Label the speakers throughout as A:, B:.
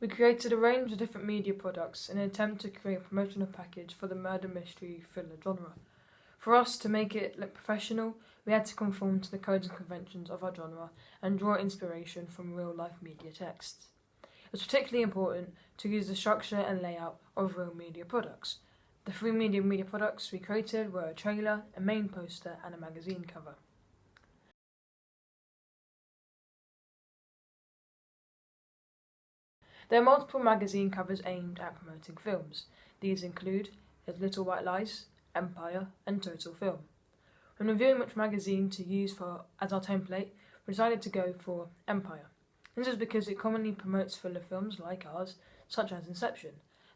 A: We created a range of different media products in an attempt to create a promotional package for the murder mystery thriller genre. For us to make it look professional, we had to conform to the codes and conventions of our genre and draw inspiration from real-life media texts. It was particularly important to use the structure and layout of real media products. The three media products we created were a trailer, a main poster, and a magazine cover. There are multiple magazine covers aimed at promoting films. These include Little White Lies, Empire, and Total Film. When reviewing which magazine to use as our template, we decided to go for Empire. This is because it commonly promotes thriller films like ours, such as Inception.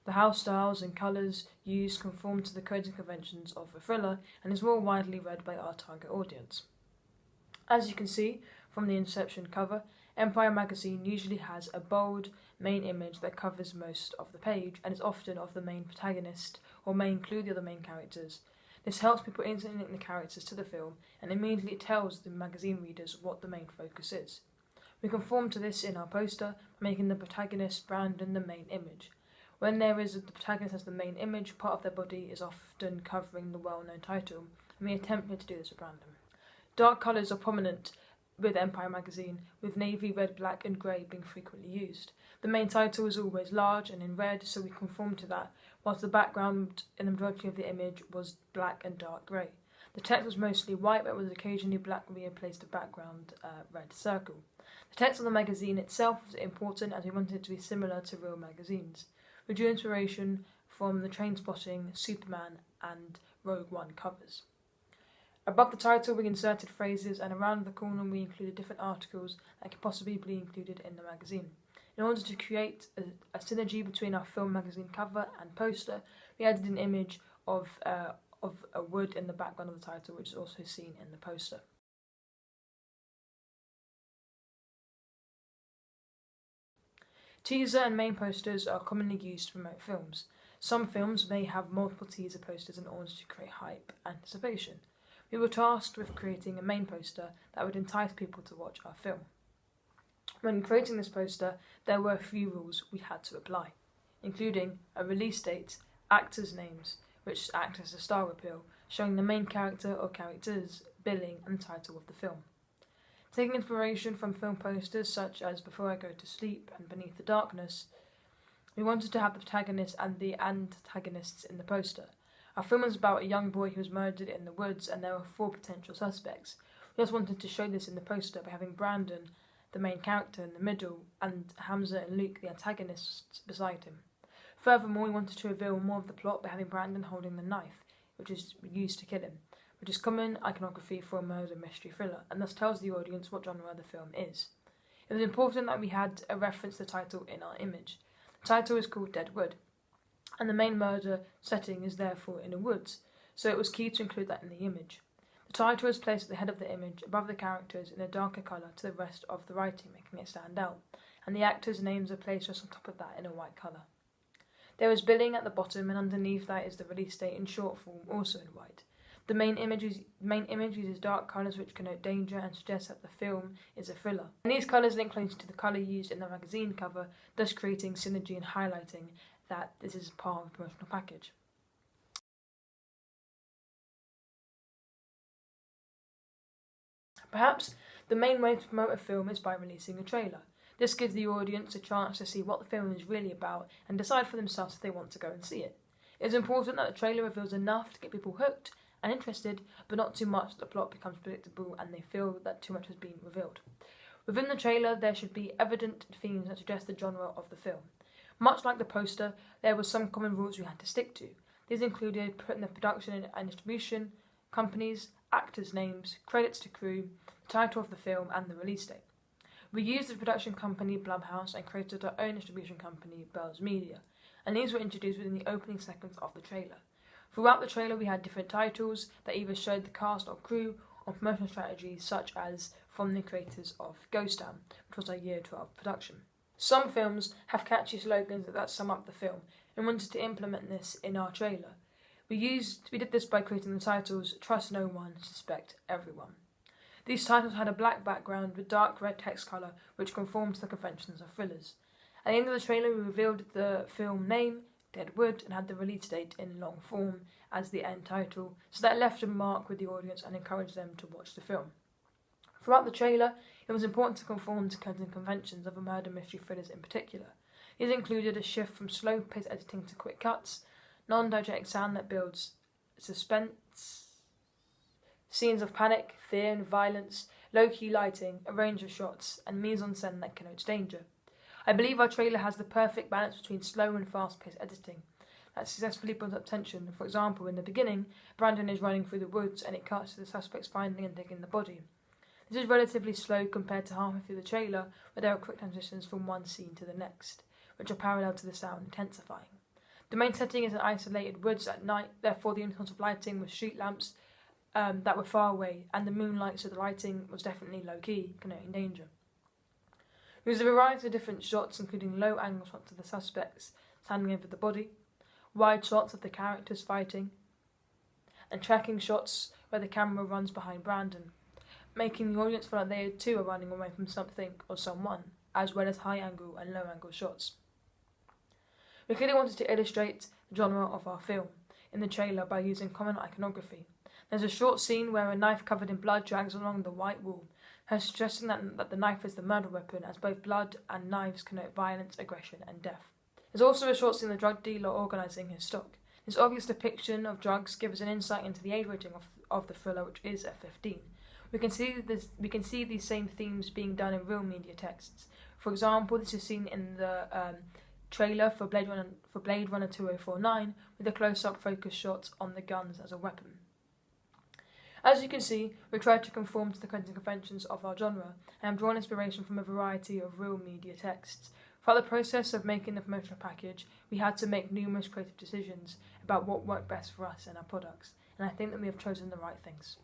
A: The house styles and colours used conform to the codes and conventions of a thriller and is more widely read by our target audience. As you can see from the Inception cover, Empire magazine usually has a bold main image that covers most of the page and is often of the main protagonist or may include the other main characters. This helps people instantly link the characters to the film and immediately tells the magazine readers what the main focus is. We conform to this in our poster by making the protagonist Brandon the main image. When the protagonist has the main image, part of their body is often covering the well-known title, and we attempted to do this with Brandon. Dark colours are prominent with Empire magazine, with navy, red, black and grey being frequently used. The main title is always large and in red, so we conformed to that, whilst the background in the majority of the image was black and dark grey. The text was mostly white, but was occasionally black when we replaced a background red circle. The text of the magazine itself was important as we wanted it to be similar to real magazines. We drew inspiration from the Trainspotting, Superman and Rogue One covers. Above the title we inserted phrases, and around the corner we included different articles that could possibly be included in the magazine. In order to create a synergy between our film magazine cover and poster, we added an image of a wood in the background of the title, which is also seen in the poster. Teaser and main posters are commonly used to promote films. Some films may have multiple teaser posters in order to create hype and anticipation. We were tasked with creating a main poster that would entice people to watch our film. When creating this poster, there were a few rules we had to apply, including a release date, actors' names, which act as a star appeal, showing the main character or characters, billing, and title of the film. Taking inspiration from film posters such as Before I Go to Sleep and Beneath the Darkness, we wanted to have the protagonist and the antagonists in the poster. Our film was about a young boy who was murdered in the woods, and there were 4 potential suspects. We also wanted to show this in the poster by having Brandon, the main character, in the middle, and Hamza and Luke, the antagonists, beside him. Furthermore, we wanted to reveal more of the plot by having Brandon holding the knife, which is used to kill him, which is common iconography for a murder mystery thriller, and thus tells the audience what genre the film is. It was important that we had a reference to the title in our image. The title is called Dead Wood, and the main murder setting is therefore in a woods, so it was key to include that in the image. The title is placed at the head of the image, above the characters, in a darker colour to the rest of the writing, making it stand out, and the actors' names are placed just on top of that in a white colour. There is billing at the bottom, and underneath that is the release date in short form, also in white. The main image uses dark colours which connote danger and suggest that the film is a thriller. And these colours link closely to the colour used in the magazine cover, thus creating synergy and highlighting that this is part of a promotional package. Perhaps the main way to promote a film is by releasing a trailer. This gives the audience a chance to see what the film is really about and decide for themselves if they want to go and see it. It is important that the trailer reveals enough to get people hooked and interested, but not too much that the plot becomes predictable and they feel that too much has been revealed. Within the trailer, there should be evident themes that suggest the genre of the film. Much like the poster, there were some common rules we had to stick to. These included putting the production and distribution companies, actors' names, credits to crew, the title of the film, and the release date. We used the production company Blumhouse and created our own distribution company, Bells Media, and these were introduced within the opening seconds of the trailer. Throughout the trailer we had different titles that either showed the cast or crew or promotional strategies, such as from the creators of Ghost Town, which was our year 12 production. Some films have catchy slogans that sum up the film, and wanted to implement this in our trailer. We did this by creating the titles Trust No One, Suspect Everyone. These titles had a black background with dark red text colour which conformed to the conventions of thrillers. At the end of the trailer, we revealed the film name, Deadwood, and had the release date in long form as the end title, so that left a mark with the audience and encouraged them to watch the film. Throughout the trailer, it was important to conform to certain conventions of murder mystery thrillers in particular. These included a shift from slow-paced editing to quick cuts, non-diegetic sound that builds suspense, scenes of panic, fear and violence, low-key lighting, a range of shots, and mise-en-scène that connotes danger. I believe our trailer has the perfect balance between slow and fast-paced editing that successfully builds up tension. For example, in the beginning, Brandon is running through the woods and it cuts to the suspects finding and digging the body. This is relatively slow compared to halfway through the trailer, where there are quick transitions from one scene to the next, which are parallel to the sound intensifying. The main setting is an isolated woods at night, therefore the only source of lighting was street lamps that were far away, and the moonlight, so the lighting was definitely low-key, connoting danger. There was a variety of different shots, including low-angle shots of the suspects standing over the body, wide shots of the characters fighting, and tracking shots where the camera runs behind Brandon, making the audience feel like they too are running away from something or someone, as well as high-angle and low-angle shots. We clearly wanted to illustrate the genre of our film in the trailer by using common iconography. There's a short scene where a knife covered in blood drags along the white wall, suggesting that the knife is the murder weapon, as both blood and knives connote violence, aggression, and death. There's also a short scene of the drug dealer organising his stock. This obvious depiction of drugs gives us an insight into the age rating of the thriller, which is F15. We can see these same themes being done in real media texts. For example, this is seen in the trailer for Blade Runner 2049 with a close-up focus shot on the guns as a weapon. As you can see, we tried to conform to the conventions of our genre and have drawn inspiration from a variety of real media texts. Throughout the process of making the promotional package, we had to make numerous creative decisions about what worked best for us and our products, and I think that we have chosen the right things.